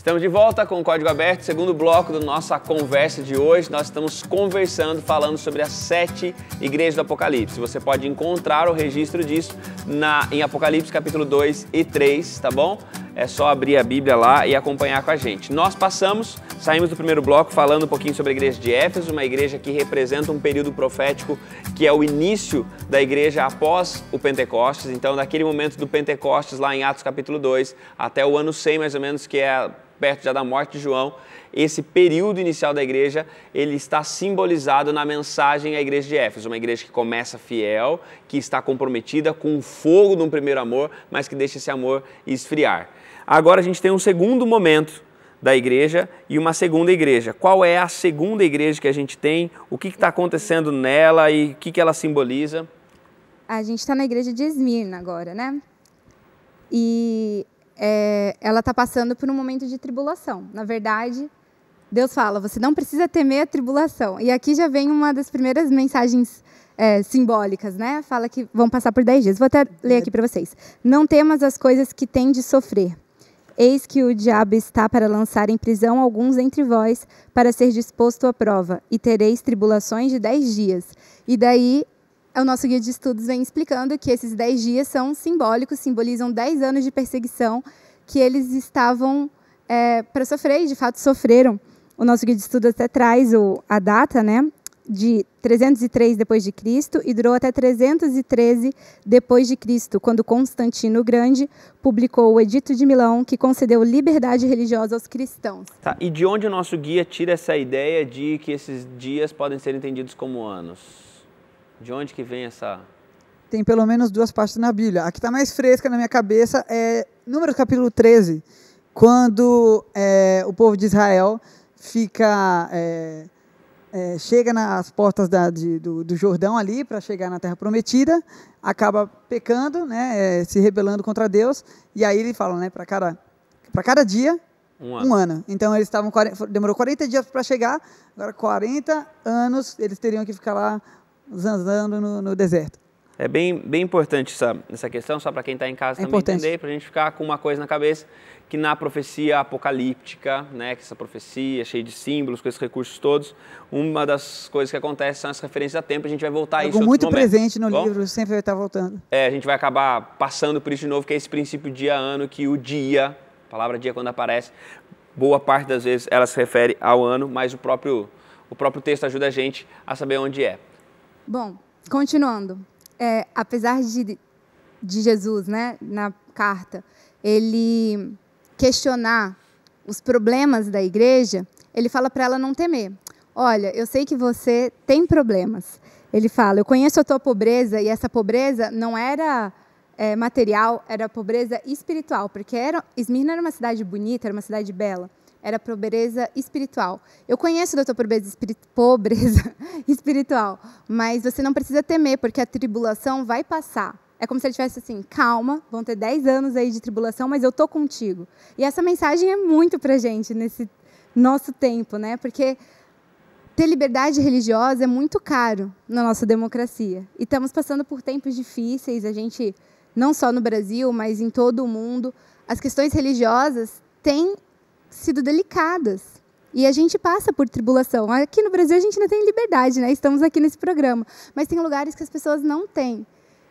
Estamos de volta com o Código Aberto, segundo bloco da nossa conversa de hoje. Nós estamos conversando, falando sobre as 7 igrejas do Apocalipse. Você pode encontrar o registro disso em Apocalipse capítulo 2 e 3, tá bom? É só abrir a Bíblia lá e acompanhar com a gente. Nós saímos do primeiro bloco falando um pouquinho sobre a igreja de Éfeso, uma igreja que representa um período profético que é o início da igreja após o Pentecostes. Então, daquele momento do Pentecostes, lá em Atos capítulo 2, até o ano 100 mais ou menos, que é perto já da morte de João, esse período inicial da igreja, ele está simbolizado na mensagem à igreja de Éfeso, uma igreja que começa fiel, que está comprometida com o fogo de um primeiro amor, mas que deixa esse amor esfriar. Agora a gente tem um segundo momento da igreja e uma segunda igreja. Qual é a segunda igreja que a gente tem? O que está acontecendo nela e o que ela simboliza? A gente está na igreja de Esmirna agora, né? E ela está passando por um momento de tribulação. Na verdade, Deus fala, você não precisa temer a tribulação. E aqui já vem uma das primeiras mensagens simbólicas, né? Fala que vão passar por 10 dias. Vou até ler aqui para vocês. Não temas as coisas que tem de sofrer. Eis que o diabo está para lançar em prisão alguns entre vós, para ser disposto à prova, e tereis tribulações de 10 dias. E daí, o nosso guia de estudos vem explicando que esses 10 dias são simbólicos, simbolizam 10 anos de perseguição que eles estavam para sofrer, e de fato sofreram. O nosso guia de estudos até traz a data, né, de 303 depois de Cristo e durou até 313 depois de Cristo, quando Constantino o Grande publicou o Edito de Milão, que concedeu liberdade religiosa aos cristãos. Tá, e de onde o nosso guia tira essa ideia de que esses dias podem ser entendidos como anos? De onde que vem essa... Tem pelo menos 2 partes na Bíblia. A que está mais fresca na minha cabeça é Números capítulo 13, quando o povo de Israel chega nas portas do Jordão ali para chegar na Terra Prometida, acaba pecando, né, se rebelando contra Deus, e aí ele fala, né, para cada dia, um ano. Então eles demorou 40 dias para chegar, agora 40 anos eles teriam que ficar lá zanzando no deserto. É bem importante essa questão, só para quem está em casa também entender, para a gente ficar com uma coisa na cabeça, que na profecia apocalíptica, né, que essa profecia cheia de símbolos, com esses recursos todos, uma das coisas que acontece são as referências a tempo, a gente vai voltar a isso em outro momento. Muito presente no livro, sempre vai estar voltando. A gente vai acabar passando por isso de novo, que é esse princípio dia-ano, que o dia, a palavra dia quando aparece, boa parte das vezes ela se refere ao ano, mas o próprio texto ajuda a gente a saber onde é. Bom, continuando. Apesar de Jesus, né, na carta, ele questionar os problemas da igreja, ele fala para ela não temer. Olha, eu sei que você tem problemas. Ele fala, eu conheço a tua pobreza, e essa pobreza não era material, era pobreza espiritual, porque Esmirna era uma cidade bonita, era uma cidade bela. Era pobreza espiritual. Eu conheço da tua pobreza espiritual, mas você não precisa temer, porque a tribulação vai passar. É como se ele tivesse assim, calma, vão ter 10 anos aí de tribulação, mas eu tô contigo. E essa mensagem é muito pra gente nesse nosso tempo, né? Porque ter liberdade religiosa é muito caro na nossa democracia. E estamos passando por tempos difíceis, a gente, não só no Brasil, mas em todo o mundo, as questões religiosas têm sido delicadas. E a gente passa por tribulação. Aqui no Brasil a gente não tem liberdade, né? Estamos aqui nesse programa. Mas tem lugares que as pessoas não têm.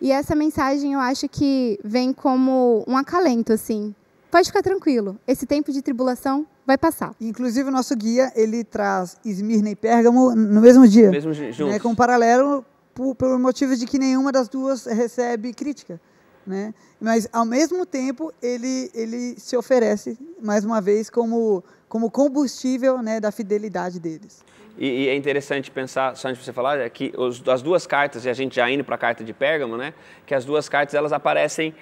E essa mensagem eu acho que vem como um acalento, assim. Pode ficar tranquilo. Esse tempo de tribulação vai passar. Inclusive o nosso guia, ele traz Esmirna e Pérgamo no mesmo dia. Mesmo juntos. Né, com paralelo, pelo motivo de que nenhuma das duas recebe crítica. Né? Mas, ao mesmo tempo, ele se oferece, mais uma vez, como combustível, né, da fidelidade deles. E é interessante pensar, só antes de você falar, que as 2 cartas, e a gente já indo para a carta de Pérgamo, né, que as 2 cartas elas aparecem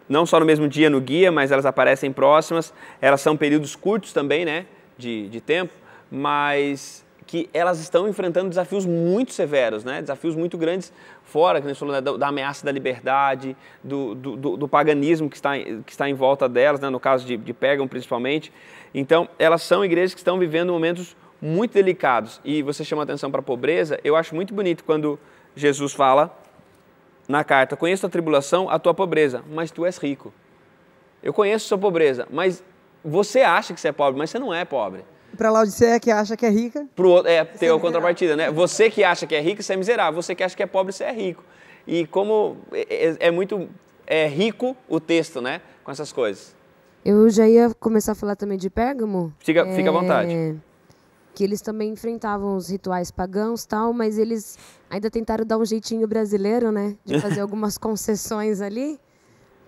não só no mesmo dia no guia, mas elas aparecem próximas, elas são períodos curtos também, né, de tempo, mas que elas estão enfrentando desafios muito severos, né? Desafios muito grandes fora, que a gente falou, né? da ameaça da liberdade, do paganismo que está em volta delas, né? No caso de Pérgamo principalmente. Então, elas são igrejas que estão vivendo momentos muito delicados. E você chama atenção para a pobreza, eu acho muito bonito quando Jesus fala na carta, conheço a tribulação, a tua pobreza, mas tu és rico. Eu conheço a sua pobreza, mas você acha que você é pobre, mas você não é pobre. Para Laodiceia, que acha que é rica. Pro outro, tem a contrapartida, né? Você que acha que é rico, você é miserável. Você que acha que é pobre, você é rico. E como é muito rico o texto, né? Com essas coisas. Eu já ia começar a falar também de Pérgamo. Fica à vontade. Que eles também enfrentavam os rituais pagãos e tal, mas eles ainda tentaram dar um jeitinho brasileiro, né? De fazer algumas concessões ali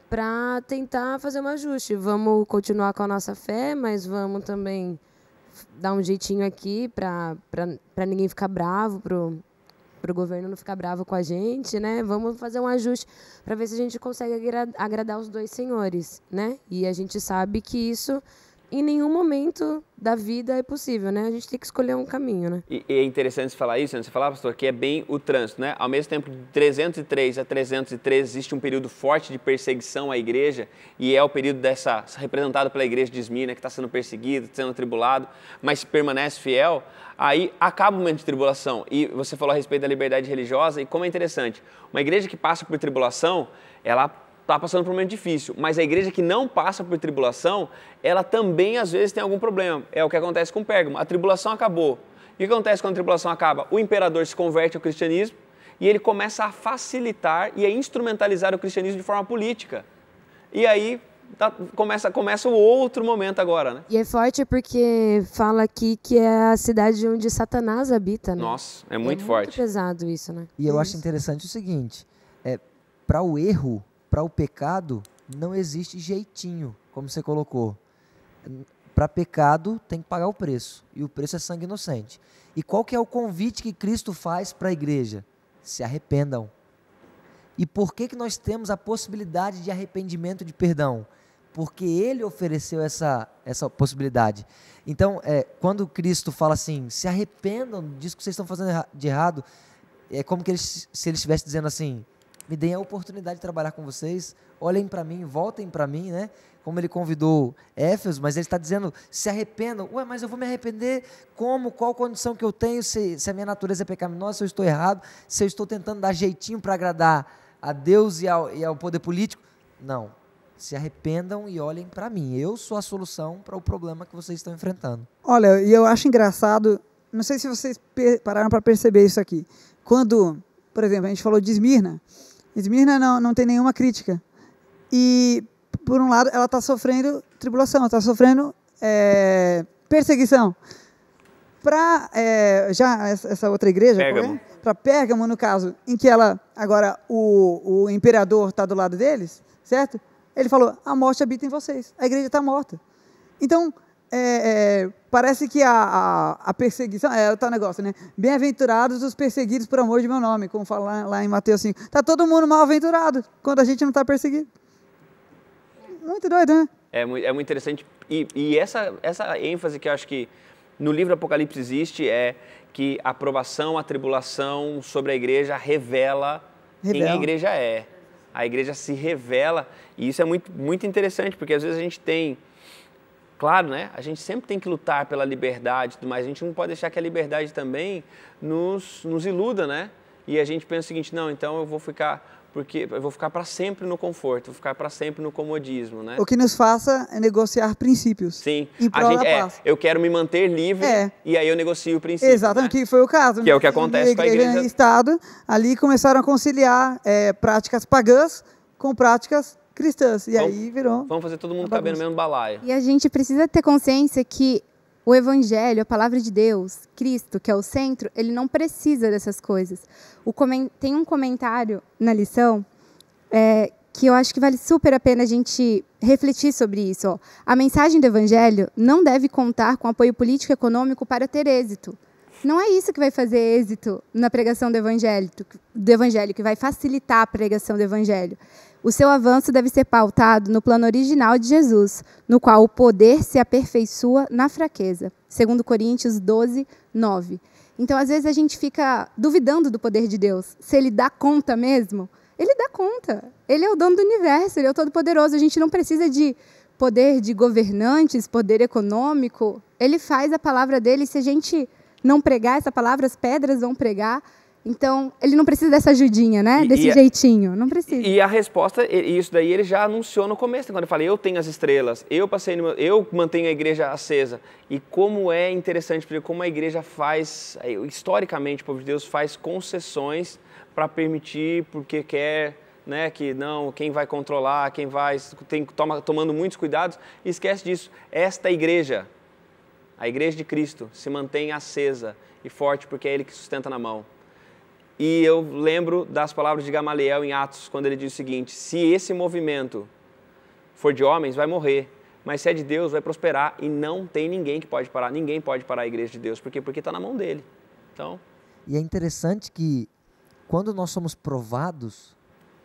para tentar fazer um ajuste. Vamos continuar com a nossa fé, mas vamos também dar um jeitinho aqui para ninguém ficar bravo, para o governo não ficar bravo com a gente, né? Vamos fazer um ajuste para ver se a gente consegue agradar os dois senhores, né? E a gente sabe que isso em nenhum momento da vida é possível, né? A gente tem que escolher um caminho, né? E é interessante você falar isso, né? Você falar, pastor, que é bem o trânsito, né? Ao mesmo tempo, de 303 a 313 existe um período forte de perseguição à igreja, e é o período representado pela igreja de Esmirna, que está sendo perseguido, sendo tribulado, mas permanece fiel. Aí acaba o momento de tribulação. E você falou a respeito da liberdade religiosa, e como é interessante, uma igreja que passa por tribulação, ela está passando por um momento difícil, mas a igreja que não passa por tribulação, ela também às vezes tem algum problema. É o que acontece com Pérgamo. A tribulação acabou. E o que acontece quando a tribulação acaba? O imperador se converte ao cristianismo e ele começa a facilitar e a instrumentalizar o cristianismo de forma política. E aí começa o outro momento agora, né? E é forte porque fala aqui que é a cidade onde Satanás habita, né? Nossa, é muito forte. É muito pesado isso, né? E eu acho interessante o seguinte, para o erro, para o pecado, não existe jeitinho, como você colocou. Para pecado, tem que pagar o preço. E o preço é sangue inocente. E qual que é o convite que Cristo faz para a igreja? Se arrependam. E por que nós temos a possibilidade de arrependimento, de perdão? Porque Ele ofereceu essa possibilidade. Então, quando Cristo fala assim, se arrependam disso que vocês estão fazendo de errado, é como que se Ele estivesse dizendo assim, me deem a oportunidade de trabalhar com vocês, olhem para mim, voltem para mim, né? Como ele convidou Éfeso, mas ele está dizendo, se arrependam. Ué, mas eu vou me arrepender como? Qual condição que eu tenho? Se a minha natureza é pecaminosa, se eu estou errado, se eu estou tentando dar jeitinho para agradar a Deus e ao poder político? Não. Se arrependam e olhem para mim. Eu sou a solução para o problema que vocês estão enfrentando. Olha, e eu acho engraçado, não sei se vocês pararam para perceber isso aqui. Quando, por exemplo, a gente falou de Esmirna, Esmirna não tem nenhuma crítica. E, por um lado, ela está sofrendo tribulação, está sofrendo perseguição. Para essa outra igreja, para Pérgamo, no caso, em que agora o imperador está do lado deles, certo? Ele falou, a morte habita em vocês, a igreja está morta. Então, parece que a perseguição, é o tal negócio, né? Bem-aventurados os perseguidos por amor de meu nome, como fala lá em Mateus 5. Está todo mundo mal-aventurado quando a gente não está perseguido. Muito doido, né? É muito interessante. E essa ênfase que eu acho que no livro Apocalipse existe é que a provação, a tribulação sobre a igreja revela quem a igreja é. A igreja se revela, e isso é muito, muito interessante, porque às vezes a gente tem, claro, né? A gente sempre tem que lutar pela liberdade, mas a gente não pode deixar que a liberdade também nos iluda, né? E a gente pensa o seguinte, não, então eu vou ficar para sempre no conforto, vou ficar para sempre no comodismo, né? O que nos faça é negociar princípios. Sim, em prol da paz. Eu quero me manter livre e aí eu negocio o princípio. Exatamente, né? Que foi o caso. Que é o que acontece com a igreja. E Estado, ali começaram a conciliar práticas pagãs com práticas cristãs. E aí virou... Vamos fazer todo mundo caber no mesmo balaio. E a gente precisa ter consciência que o Evangelho, a palavra de Deus, Cristo, que é o centro, ele não precisa dessas coisas. Tem um comentário na lição que eu acho que vale super a pena a gente refletir sobre isso. Ó. A mensagem do Evangelho não deve contar com apoio político e econômico para ter êxito. Não é isso que vai fazer êxito na pregação do Evangelho, que vai facilitar a pregação do Evangelho. O seu avanço deve ser pautado no plano original de Jesus, no qual o poder se aperfeiçoa na fraqueza. 2 Coríntios 12, 9. Então, às vezes, a gente fica duvidando do poder de Deus. Se Ele dá conta mesmo, Ele dá conta. Ele é o dono do universo, Ele é o todo-poderoso. A gente não precisa de poder de governantes, poder econômico. Ele faz a palavra dele. Se a gente não pregar essa palavra, as pedras vão pregar. Então, ele não precisa dessa ajudinha, né? Desse jeitinho, não precisa. E a resposta, isso daí ele já anunciou no começo, quando ele fala, eu tenho as estrelas, eu mantenho a igreja acesa. E como é interessante, porque como a igreja faz, historicamente, o povo de Deus faz concessões para permitir, porque quer, né, que não, quem vai controlar, quem vai, tomando muitos cuidados, e esquece disso. Esta igreja, a igreja de Cristo, se mantém acesa e forte, porque é ele que sustenta na mão. E eu lembro das palavras de Gamaliel em Atos, quando ele diz o seguinte, se esse movimento for de homens, vai morrer, mas se é de Deus, vai prosperar, e não tem ninguém que pode parar, ninguém pode parar a igreja de Deus, porque está na mão dele. Então... E é interessante que, quando nós somos provados,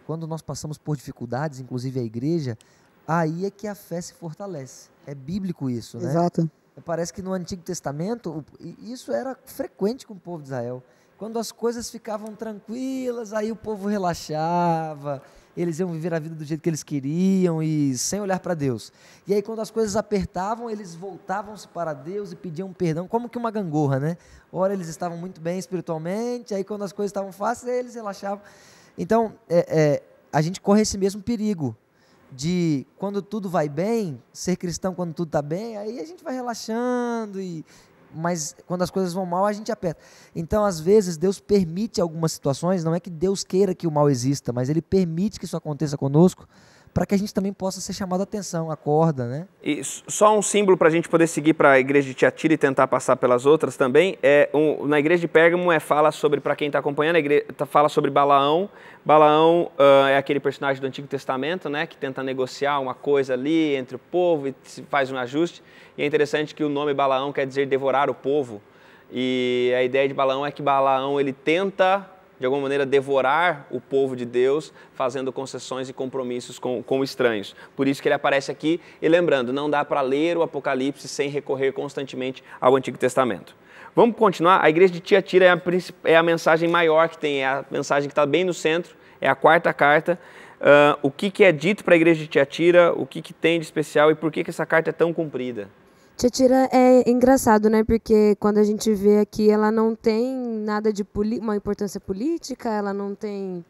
quando nós passamos por dificuldades, inclusive a igreja, aí é que a fé se fortalece. É bíblico isso, né? Exato. Parece que no Antigo Testamento, isso era frequente com o povo de Israel. Quando as coisas ficavam tranquilas, aí o povo relaxava, eles iam viver a vida do jeito que eles queriam e sem olhar para Deus. E aí quando as coisas apertavam, eles voltavam-se para Deus e pediam perdão, como que uma gangorra, né? Ora eles estavam muito bem espiritualmente, aí quando as coisas estavam fáceis, eles relaxavam. Então, a gente corre esse mesmo perigo de, quando tudo vai bem, ser cristão quando tudo está bem, aí a gente vai relaxando, mas quando as coisas vão mal, a gente aperta. Então, às vezes, Deus permite algumas situações, não é que Deus queira que o mal exista, mas Ele permite que isso aconteça conosco, para que a gente também possa ser chamado a atenção, acorda, né? E só um símbolo para a gente poder seguir para a igreja de Tiatira e tentar passar pelas outras também, na igreja de Pérgamo fala sobre, para quem está acompanhando, fala sobre Balaão. Balaão é aquele personagem do Antigo Testamento, né, que tenta negociar uma coisa ali entre o povo e faz um ajuste. E é interessante que o nome Balaão quer dizer devorar o povo. E a ideia de Balaão é que Balaão ele tenta, de alguma maneira, devorar o povo de Deus, fazendo concessões e compromissos com estranhos. Por isso que ele aparece aqui. E lembrando, não dá para ler o Apocalipse sem recorrer constantemente ao Antigo Testamento. Vamos continuar? A igreja de Tiatira é a mensagem maior que tem, é a mensagem que está bem no centro, é a quarta carta. O que é dito para a igreja de Tiatira, o que tem de especial e por que essa carta é tão comprida? Tiatira é engraçado, né? Porque quando a gente vê aqui, ela não tem nada de uma importância política, ela não tem...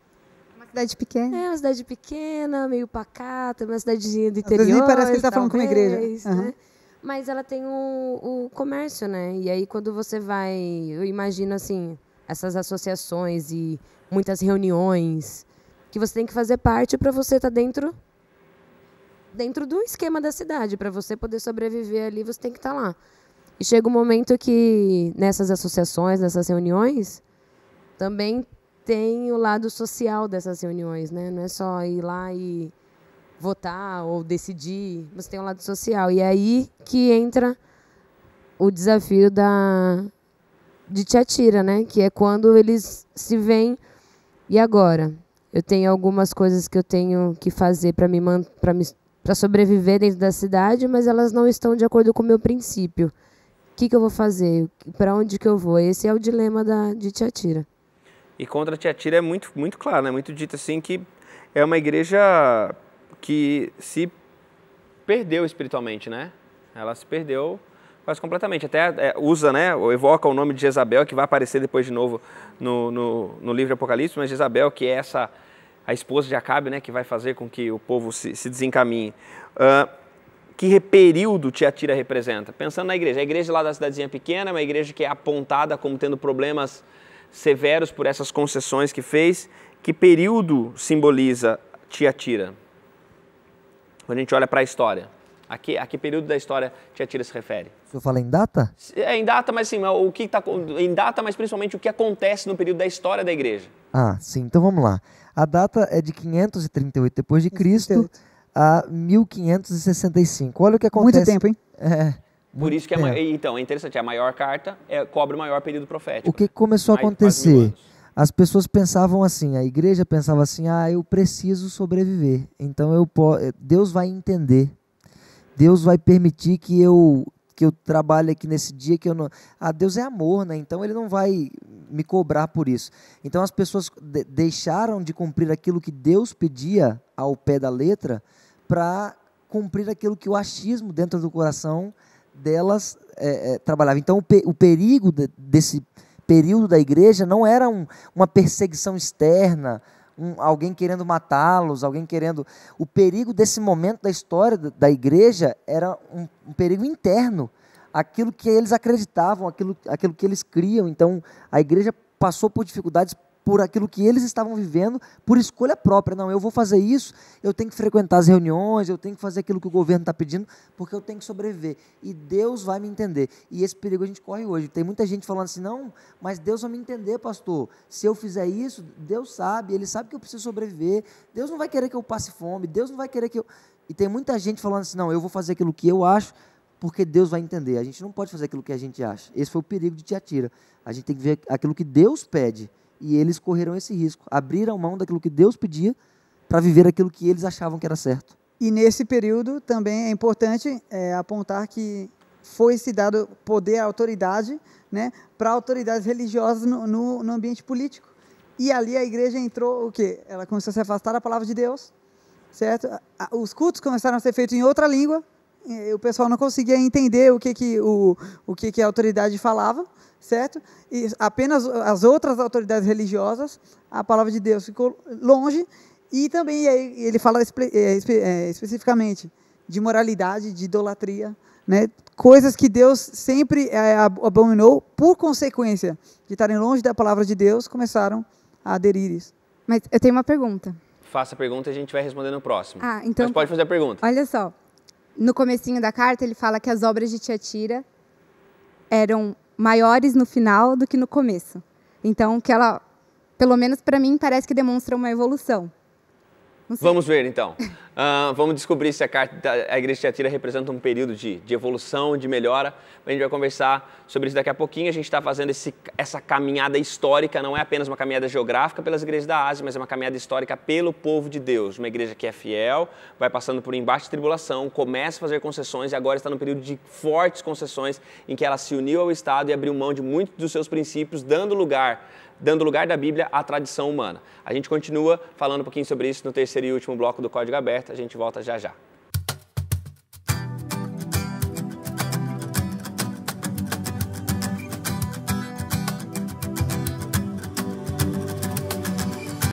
Uma cidade pequena. É uma cidade pequena, meio pacata, uma cidadezinha do interior. Às vezes nem parece que ele está falando com uma igreja. Né? Mas ela tem o comércio, né? E aí quando você vai, eu imagino assim, essas associações e muitas reuniões que você tem que fazer parte para você estar dentro do esquema da cidade. Para você poder sobreviver ali, você tem que estar lá. E chega um momento que nessas associações, nessas reuniões, também tem o lado social dessas reuniões, né? Não é só ir lá e votar ou decidir, você tem um lado social. E é aí que entra o desafio de Tiatira, né? Que é quando eles se veem, e agora? Eu tenho algumas coisas que eu tenho que fazer para sobreviver dentro da cidade, mas elas não estão de acordo com o meu princípio. O que eu vou fazer? Para onde que eu vou? Esse é o dilema de Tiatira. E contra Tiatira é muito, muito claro, né? Muito dito assim que é uma igreja que se perdeu espiritualmente, né? Ela se perdeu quase completamente. Até usa, né? Ou evoca o nome de Jezabel, que vai aparecer depois de novo no livro de Apocalipse, mas Jezabel, que é a esposa de Acabe, né? Que vai fazer com que o povo se desencaminhe. Que período Tiatira representa? Pensando na igreja. A igreja lá da cidadezinha pequena é uma igreja que é apontada como tendo problemas severos por essas concessões que fez. Que período simboliza Tiatira? Quando a gente olha para a história, a que período da história Tiatira se refere? O senhor fala em data? É em data, mas sim, em data, mas principalmente o que acontece no período da história da igreja. Ah, sim. Então vamos lá. A data é de 538 depois de Cristo a 1565. Olha o que acontece. Muito tempo, hein? Por isso que então é interessante. A maior carta cobre o maior período profético. O que começou a acontecer? As pessoas pensavam assim, a igreja pensava assim, eu preciso sobreviver, então Deus vai entender, Deus vai permitir que eu trabalhe aqui nesse dia, que eu não... Deus é amor, né? Então Ele não vai me cobrar por isso. Então as pessoas deixaram de cumprir aquilo que Deus pedia ao pé da letra para cumprir aquilo que o achismo dentro do coração delas trabalhava. Então o perigo desse período da igreja não era uma perseguição externa, alguém querendo matá-los, alguém querendo... O perigo desse momento da história da igreja era um perigo interno, aquilo que eles acreditavam, aquilo que eles criam. Então, a igreja passou por dificuldades por aquilo que eles estavam vivendo, por escolha própria. Não, eu vou fazer isso, eu tenho que frequentar as reuniões, eu tenho que fazer aquilo que o governo está pedindo, porque eu tenho que sobreviver. E Deus vai me entender. E esse perigo a gente corre hoje. Tem muita gente falando assim, não, mas Deus vai me entender, pastor. Se eu fizer isso, Deus sabe, Ele sabe que eu preciso sobreviver. Deus não vai querer que eu passe fome, Deus não vai querer que eu... E tem muita gente falando assim, não, eu vou fazer aquilo que eu acho, porque Deus vai entender. A gente não pode fazer aquilo que a gente acha. Esse foi o perigo de Tiatira. A gente tem que ver aquilo que Deus pede. E eles correram esse risco, abriram mão daquilo que Deus pedia para viver aquilo que eles achavam que era certo. E nesse período também é importante apontar que foi-se dado poder, autoridade, né, para autoridades religiosas no ambiente político. E ali a igreja entrou, o quê? Ela começou a se afastar da palavra de Deus, certo? Os cultos começaram a ser feitos em outra língua, o pessoal não conseguia entender o que a autoridade falava, certo? E apenas as outras autoridades religiosas, a palavra de Deus ficou longe. E também ele fala especificamente de moralidade, de idolatria, né? Coisas que Deus sempre abominou, por consequência de estarem longe da palavra de Deus, começaram a aderir isso. Mas eu tenho uma pergunta. Faça a pergunta e a gente vai responder no próximo. Então, mas pode fazer a pergunta. Olha só, no comecinho da carta ele fala que as obras de Tiatira eram maiores no final do que no começo. Então, que ela, pelo menos para mim, parece que demonstra uma evolução. Vamos ver, então. Vamos descobrir se a igreja de Tiatira representa um período de evolução, de melhora. A gente vai conversar sobre isso daqui a pouquinho. A gente está fazendo essa caminhada histórica, não é apenas uma caminhada geográfica pelas igrejas da Ásia, mas é uma caminhada histórica pelo povo de Deus. Uma igreja que é fiel, vai passando por embate de tribulação, começa a fazer concessões e agora está num período de fortes concessões em que ela se uniu ao Estado e abriu mão de muitos dos seus princípios, dando lugar da Bíblia à tradição humana. A gente continua falando um pouquinho sobre isso no terceiro e último bloco do Código Aberto. A gente volta já já.